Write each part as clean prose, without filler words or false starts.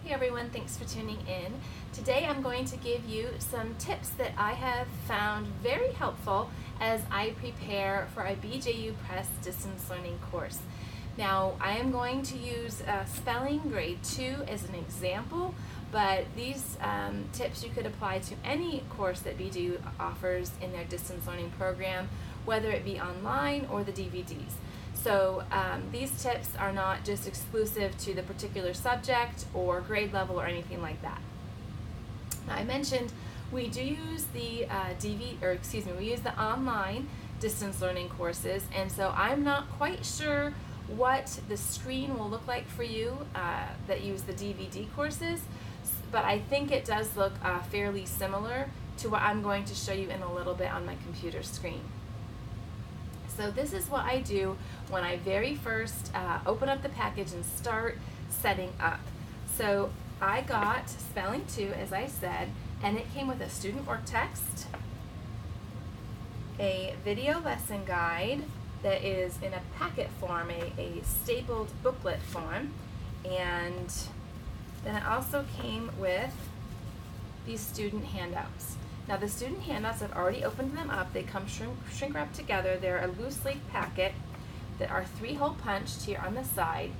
Hey everyone, thanks for tuning in. Today I'm going to give you some tips that I have found very helpful as I prepare for a BJU Press distance learning course. Now I am going to use spelling grade 2 as an example, but these tips you could apply to any course that BJU offers in their distance learning program, whether it be online or the DVDs. So these tips are not just exclusive to the particular subject or grade level or anything like that. Now, I mentioned we do use the we use the online distance learning courses, and so I'm not quite sure what the screen will look like for you that use the DVD courses, but I think it does look fairly similar to what I'm going to show you in a little bit on my computer screen. So this is what I do when I very first open up the package and start setting up. So I got Spelling 2, as I said, and it came with a student work text, a video lesson guide that is in a packet form, a stapled booklet form, and then it also came with these student handouts. Now the student handouts, I've already opened them up. They come shrink wrapped together. They're a loose leaf packet that are 3-hole punched here on the side.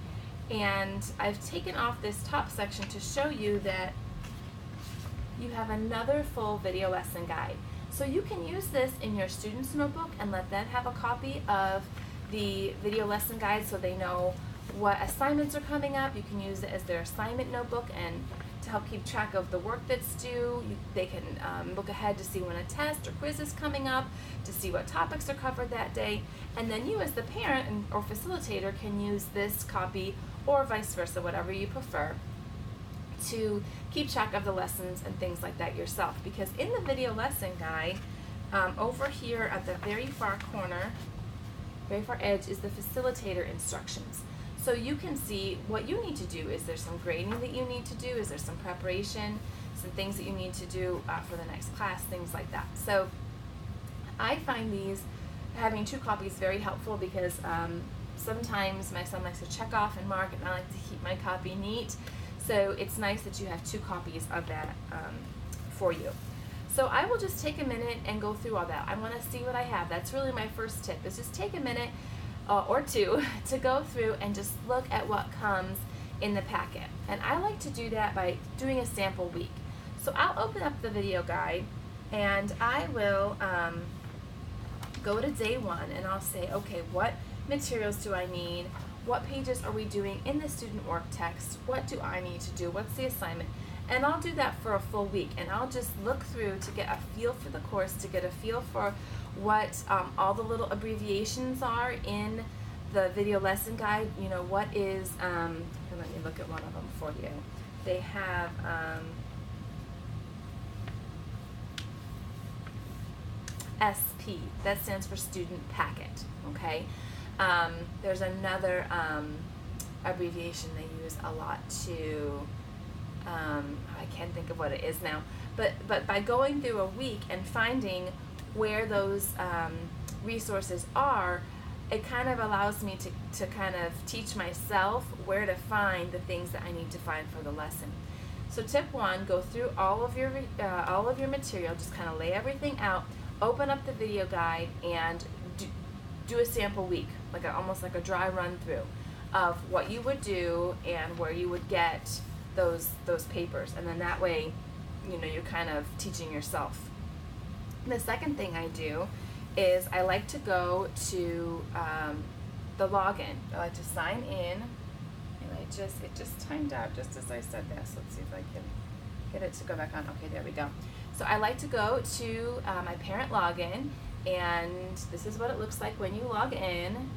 And I've taken off this top section to show you that you have another full video lesson guide. So you can use this in your student's notebook and let them have a copy of the video lesson guide so they know what assignments are coming up. You can use it as their assignment notebook and to help keep track of the work that's due. They can look ahead to see when a test or quiz is coming up, to see what topics are covered that day, and then you as the parent or facilitator can use this copy or vice versa, whatever you prefer, to keep track of the lessons and things like that yourself. Because in the video lesson guide, over here at the very far corner, very far edge, is the facilitator instructions. So you can see what you need to do. Is there some grading that you need to do? Is there some preparation? Some things that you need to do for the next class, things like that. So I find having 2 copies very helpful because sometimes my son likes to check off and mark, and I like to keep my copy neat. So it's nice that you have 2 copies of that for you. So I will just take a minute and go through all that. I want to see what I have. That's really my first tip, is just take a minute or 2 to go through and just look at what comes in the packet. And I like to do that by doing a sample week. So I'll open up the video guide and I will go to day 1 and I'll say, okay, what materials do I need? What pages are we doing in the student work text? What do I need to do? What's the assignment? And I'll do that for a full week, and I'll just look through to get a feel for the course, to get a feel for what all the little abbreviations are in the video lesson guide. You know, what is, let me look at one of them for you. They have, SP, that stands for student packet, okay? There's another abbreviation they use a lot too. I can't think of what it is now, but by going through a week and finding where those resources are, it kind of allows me to kind of teach myself where to find the things that I need to find for the lesson. So tip 1, go through all of your material, just kind of lay everything out, open up the video guide, and do a sample week, almost like a dry run through of what you would do and where you would get those papers, and then that way, you know, you're kind of teaching yourself. The second thing I do is I like to go to the login. I like to sign in, and it just timed out just as I said this. Let's see if I can get it to go back on. Okay, there we go. So I like to go to my parent login, and this is what it looks like when you log in.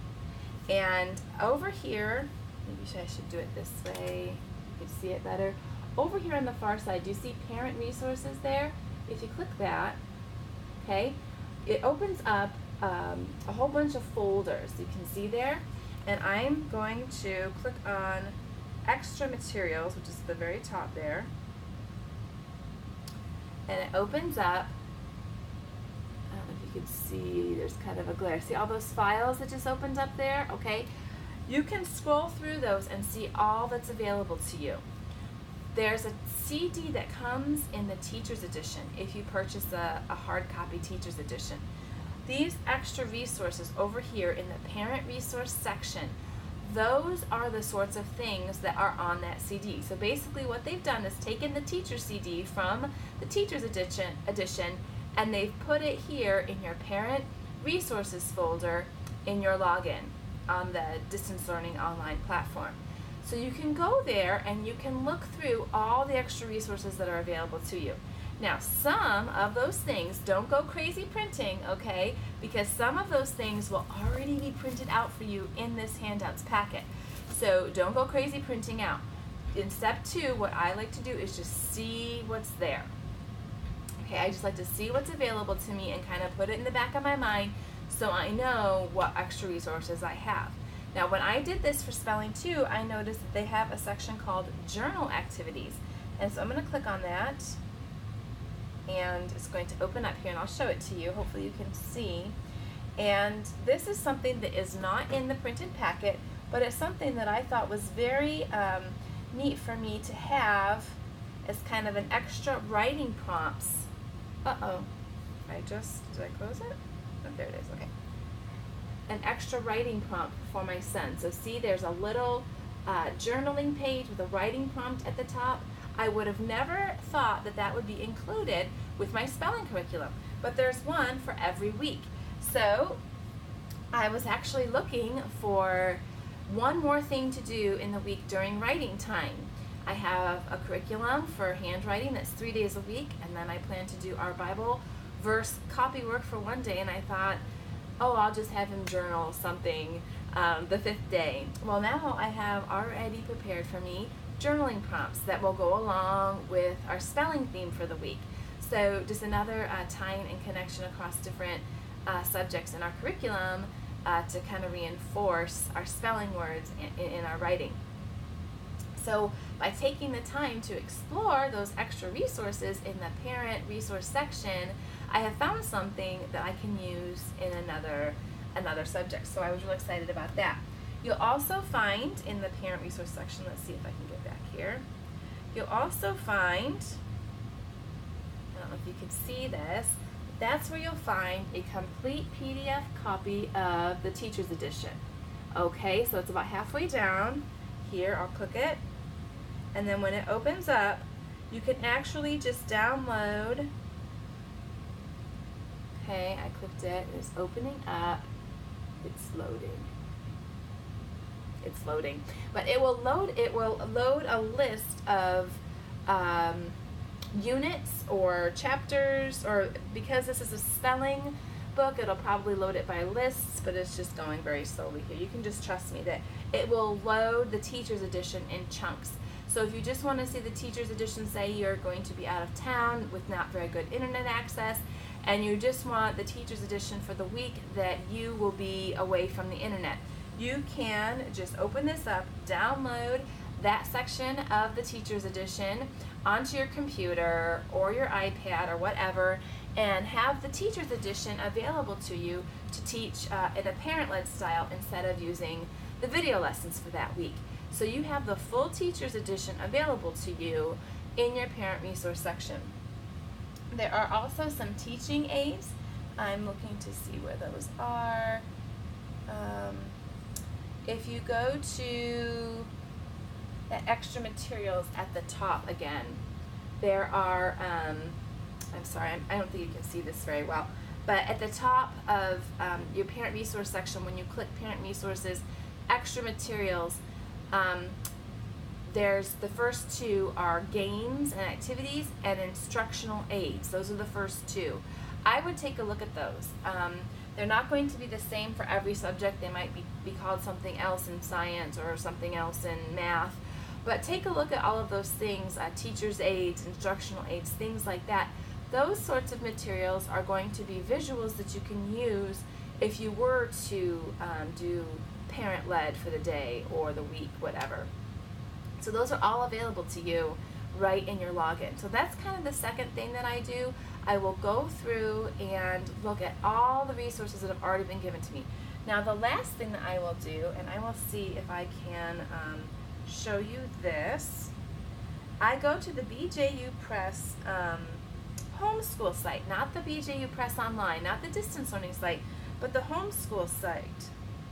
And over here, maybe I should do it this way. You can see it better. Over here on the far side, do you see parent resources there? If you click that, okay, it opens up a whole bunch of folders. You can see there, and I'm going to click on extra materials, which is at the very top there, and it opens up. I don't know if you can see, there's kind of a glare. See all those files that just opened up there? Okay, you can scroll through those and see all that's available to you. There's a CD that comes in the teacher's edition if you purchase a hard copy teacher's edition. These extra resources over here in the parent resource section, those are the sorts of things that are on that CD. So basically what they've done is taken the teacher CD from the teacher's edition and they've put it here in your parent resources folder in your login on the distance learning online platform. So you can go there and you can look through all the extra resources that are available to you. Now, some of those things, don't go crazy printing, okay? Because some of those things will already be printed out for you in this handouts packet. So don't go crazy printing out. In step 2, what I like to do is just see what's there. Okay, I just like to see what's available to me and kind of put it in the back of my mind so I know what extra resources I have. Now, when I did this for Spelling 2, I noticed that they have a section called Journal Activities. And so I'm going to click on that, and it's going to open up here, and I'll show it to you. Hopefully you can see. And this is something that is not in the printed packet, but it's something that I thought was very neat for me to have as kind of an extra writing prompts. Uh-oh. Did I close it? Oh, there it is. Okay. An extra writing prompt for my son. So see, there's a little journaling page with a writing prompt at the top. I would have never thought that that would be included with my spelling curriculum, but there's one for every week. So I was actually looking for one more thing to do in the week during writing time. I have a curriculum for handwriting that's 3 days a week, and then I plan to do our Bible verse copy work for one day, and I thought, oh, I'll just have him journal something the 5th day. Well, now I have already prepared for me journaling prompts that will go along with our spelling theme for the week. So just another tying and connection across different subjects in our curriculum to kind of reinforce our spelling words in our writing. So by taking the time to explore those extra resources in the parent resource section, I have found something that I can use in another subject. So I was really excited about that. You'll also find in the parent resource section, let's see if I can get back here. You'll also find, I don't know if you can see this, that's where you'll find a complete PDF copy of the teacher's edition. Okay, so it's about halfway down. Here, I'll click it. And then when it opens up, you can actually just download. Okay, I clicked it. It's opening up. It's loading. It's loading. But it will load a list of units or chapters, or because this is a spelling book, it'll probably load it by lists, but it's just going very slowly here. You can just trust me that it will load the teacher's edition in chunks. So if you just want to see the teacher's edition, say you're going to be out of town with not very good internet access, and you just want the teacher's edition for the week that you will be away from the internet, you can just open this up, download that section of the teacher's edition onto your computer or your iPad or whatever, and have the teacher's edition available to you to teach in a parent-led style instead of using the video lessons for that week. So you have the full teacher's edition available to you in your parent resource section. There are also some teaching aids. I'm looking to see where those are. If you go to the extra materials at the top again, there are, I'm sorry, I don't think you can see this very well, but at the top of your parent resource section, when you click parent resources, extra materials, there's the first two are games and activities and instructional aids. Those are the first two. I would take a look at those. They're not going to be the same for every subject. They might be called something else in science or something else in math. But take a look at all of those things, teacher's aids, instructional aids, things like that. Those sorts of materials are going to be visuals that you can use if you were to do parent-led for the day or the week, whatever. So those are all available to you right in your login. So that's kind of the second thing that I do. I will go through and look at all the resources that have already been given to me. Now the last thing that I will do, and I will see if I can show you this, I go to the BJU Press homeschool site, not the BJU Press online, not the distance learning site, but the homeschool site.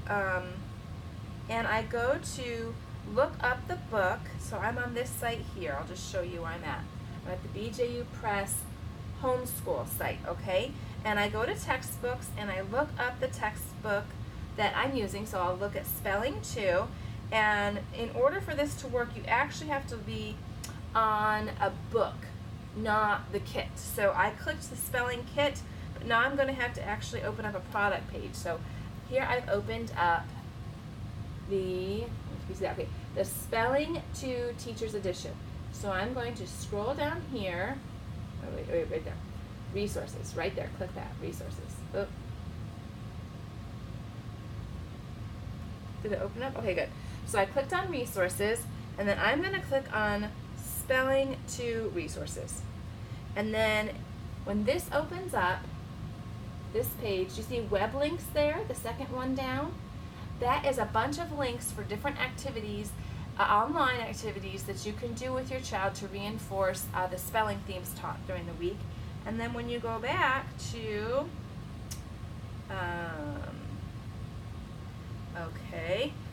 And I go to look up the book. So I'm on this site here. I'll just show you where I'm at. I'm at the BJU Press homeschool site, okay? And I go to textbooks and I look up the textbook that I'm using. So I'll look at spelling 2. And in order for this to work, you actually have to be on a book, not the kit. So I clicked the spelling kit, but now I'm going to have to actually open up a product page. So here I've opened up the Spelling 2 Teacher's Edition. So I'm going to scroll down here. Oh, wait, right there. Resources, right there. Click that, resources. Oh. Did it open up? Okay, good. So I clicked on resources, and then I'm going to click on Spelling 2 Resources. And then when this opens up, this page, you see web links there, the second one down? That is a bunch of links for different activities, online activities that you can do with your child to reinforce the spelling themes taught during the week. And then when you go back to,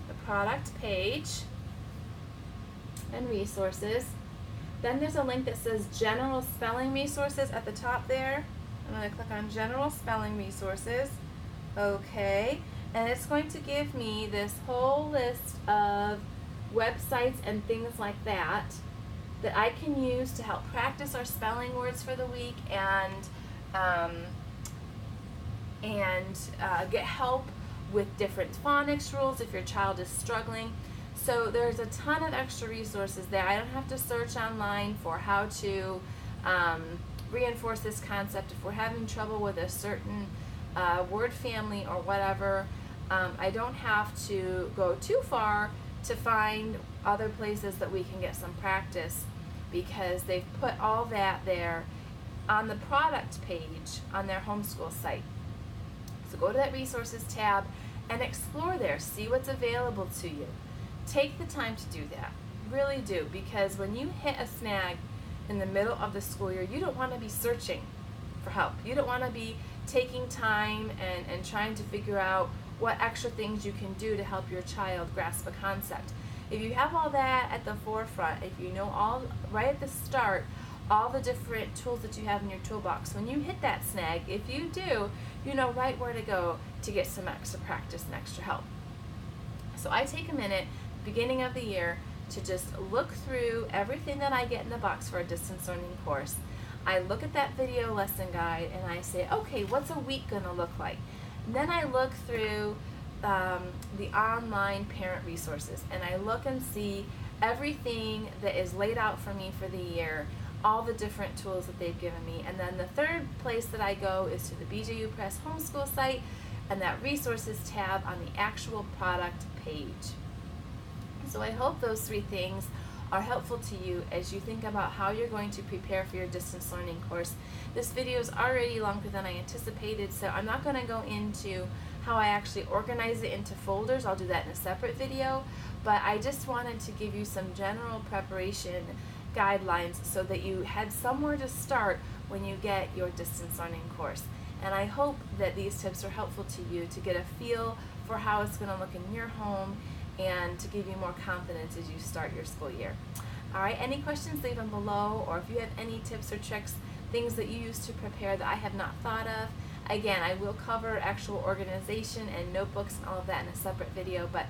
the product page and resources, then there's a link that says General Spelling Resources at the top there. I'm going to click on General Spelling Resources. Okay. And it's going to give me this whole list of websites and things like that that I can use to help practice our spelling words for the week and get help with different phonics rules if your child is struggling. So there's a ton of extra resources there. I don't have to search online for how to reinforce this concept. If we're having trouble with a certain word family or whatever, I don't have to go too far to find other places that we can get some practice, because they've put all that there on the product page on their homeschool site. So go to that resources tab and explore there, see what's available to you. Take the time to do that, really do, because when you hit a snag in the middle of the school year, you don't want to be searching for help. You don't want to be taking time and trying to figure out what extra things you can do to help your child grasp a concept. If you have all that at the forefront, if you know all right at the start, all the different tools that you have in your toolbox, when you hit that snag, if you do, you know right where to go to get some extra practice and extra help. So I take a minute, beginning of the year, to just look through everything that I get in the box for a distance learning course. I look at that video lesson guide and I say, okay, what's a week going to look like? And then I look through the online parent resources, and I look and see everything that is laid out for me for the year, all the different tools that they've given me. And then the third place that I go is to the BJU Press homeschool site and that resources tab on the actual product page. So I hope those 3 things are helpful to you as you think about how you're going to prepare for your distance learning course. This video is already longer than I anticipated, so I'm not going to go into how I actually organize it into folders. I'll do that in a separate video, but I just wanted to give you some general preparation guidelines so that you had somewhere to start when you get your distance learning course. And I hope that these tips are helpful to you to get a feel for how it's going to look in your home and to give you more confidence as you start your school year. Alright, any questions, leave them below, or if you have any tips or tricks, things that you use to prepare that I have not thought of. Again, I will cover actual organization and notebooks and all of that in a separate video, but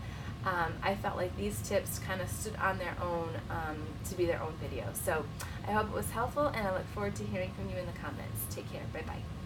I felt like these tips kind of stood on their own to be their own video. So I hope it was helpful, and I look forward to hearing from you in the comments. Take care. Bye-bye.